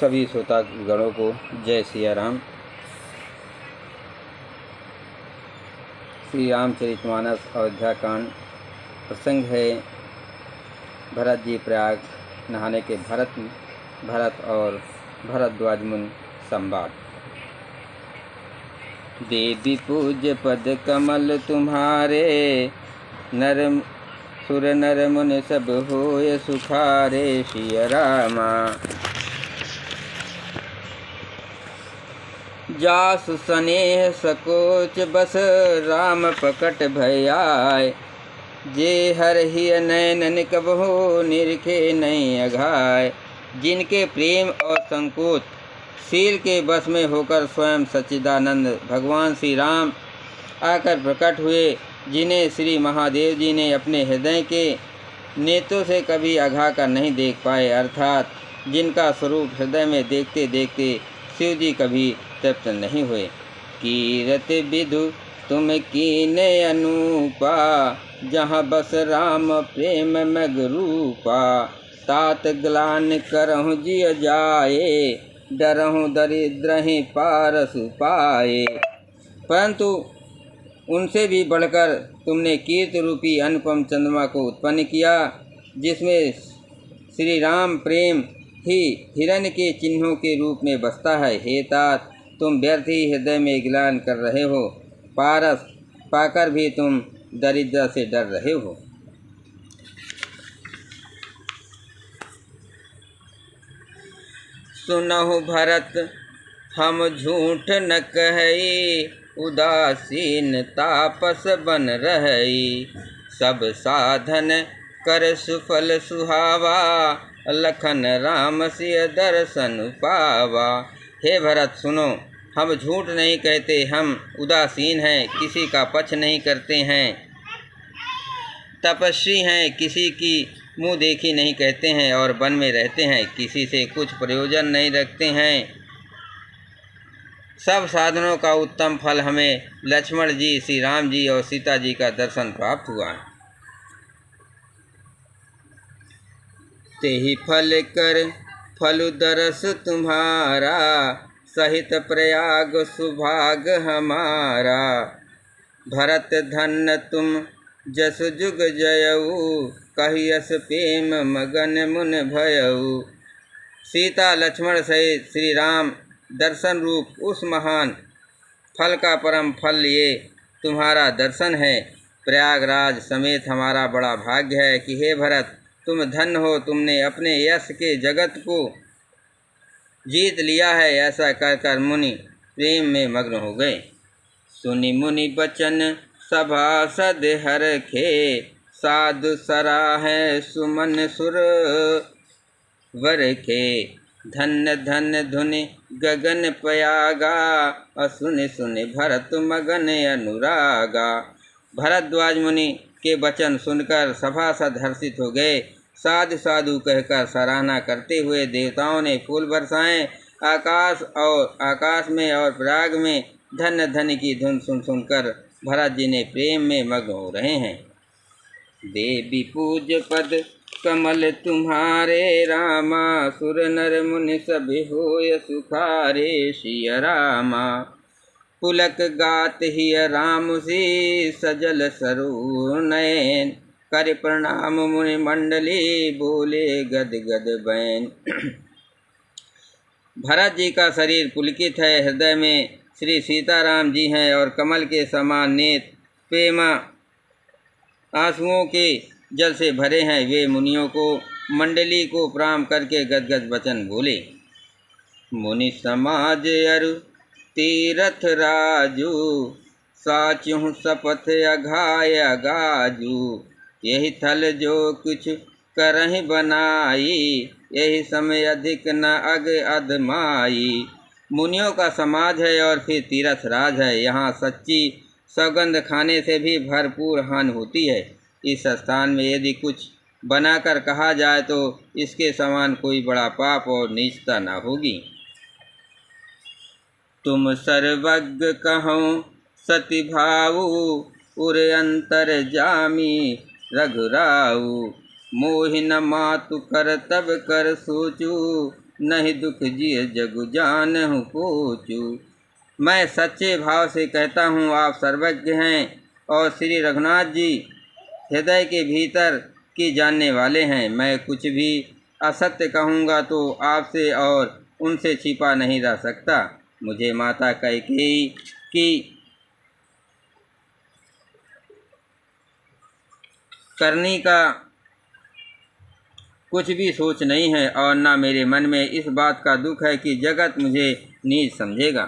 सभी श्रोतागणों को जय सिया राम। श्री रामचरितमानस अयोध्या कांड प्रसंग है भरत जी प्रयाग नहाने के भरत और भरद्वाज मुनि संवाद। देवी पूज्य पद कमल तुम्हारे, नर सुर नर मुनि सब होय सुखारे। सिया रामा जासु स्नेह सकोच बस, राम पकट भय आय। जे हर ही नैन कबहो, निरखे नहीं अघाय। जिनके प्रेम और संकोच शील के बस में होकर स्वयं सच्चिदानंद भगवान श्री राम आकर प्रकट हुए, जिन्हें श्री महादेव जी ने अपने हृदय के नेत्रों से कभी अघा कर नहीं देख पाए, अर्थात जिनका स्वरूप हृदय में देखते देखते शिव जी कभी तृप्त नहीं हुए। कीरत विधु तुम कीने अनूपा, जहाँ बस राम प्रेम मग रूपा। तात ग्लान करहु जिय जाए, डरहु दरिद्रहि पारसु पाए। परंतु उनसे भी बढ़कर तुमने कीर्ति रूपी अनुपम चंद्रमा को उत्पन्न किया, जिसमें श्री राम प्रेम ही हिरण्य के चिन्हों के रूप में बसता है। हे तात, तुम व्यर्थ ही हृदय में ग्लान कर रहे हो, पारस पाकर भी तुम दरिद्र से डर रहे हो। सुनहु भरत हम झूठ न कहई, उदासीन तापस बन रहई। सब साधन कर सुफल सुहावा, लखन राम सिय दर्शन पावा। हे भरत सुनो, हम झूठ नहीं कहते, हम उदासीन हैं, किसी का पक्ष नहीं करते हैं, तपस्वी हैं, किसी की मुँह देखी नहीं कहते हैं और वन में रहते हैं, किसी से कुछ प्रयोजन नहीं रखते हैं। सब साधनों का उत्तम फल हमें लक्ष्मण जी, श्री राम जी और सीता जी का दर्शन प्राप्त हुआ। तेहि फल कर फलु दरस तुम्हारा, सहित प्रयाग सुभाग हमारा। भरत धन्य तुम जस जुग जयऊ, कहियस प्रेम मगन मुन भयऊ। सीता लक्ष्मण सहित श्री राम दर्शन रूप उस महान फल का परम फल ये तुम्हारा दर्शन है। प्रयागराज समेत हमारा बड़ा भाग्य है कि हे भरत, तुम धन्य हो, तुमने अपने यश के जगत को जीत लिया है। ऐसा कहकर मुनि प्रेम में मग्न हो गए। सुनि मुनि बचन सभासद हरखे, साधु सराहे सुमन सुर वरखे। धन्य धन्य धुनि गगन पयागा, सुनि सुनि भरत मगन अनुरागा। भरद्वाज मुनि के वचन सुनकर सभासद हर्षित हो गए। साधु साधु कहकर सराहना करते हुए देवताओं ने फूल बरसाए। आकाश में और प्रयाग में धन्य धन्य की धुन सुन सुनकर भरत जी ने प्रेम में मग्न हो रहे हैं। देवी पूज्य पद कमल तुम्हारे, रामा सुर नर मुनि सब होय सुखारे। सिया रामा पुलक गात ही राम सी, सजल सरू नयन। कर प्रणाम मुनि मंडली, बोले गद गद बैन। भरत जी का शरीर पुलकित है, हृदय में श्री सीताराम जी हैं और कमल के समान नेत्र प्रेमा आंसुओं के जल से भरे हैं। वे मुनियों को मंडली को प्रणाम करके गदगद वचन बोले। मुनि समाज अरु तीरथ राजू, साचुँ शपथ अघाय अगाजू। यही थल जो कुछ करहि बनाई, यही समय अधिक न अग अधमाई। मुनियों का समाज है और फिर तीर्थ राज है। यहाँ सच्ची सौगंध खाने से भी भरपूर हानि होती है। इस स्थान में यदि कुछ बनाकर कहा जाए तो इसके समान कोई बड़ा पाप और नीचता न होगी। तुम सर्वज्ञ कहूँ सति भाऊ, उर अंतर जामी रघुराऊ। मोहि न मातु कर तब कर सोचू, नहीं दुख जिय जगु जानहु पूछू। मैं सच्चे भाव से कहता हूँ, आप सर्वज्ञ हैं और श्री रघुनाथ जी हृदय के भीतर की जानने वाले हैं। मैं कुछ भी असत्य कहूँगा तो आपसे और उनसे छिपा नहीं रह सकता। मुझे माता कैकेयी की करनी का कुछ भी सोच नहीं है और न मेरे मन में इस बात का दुख है कि जगत मुझे नीच समझेगा।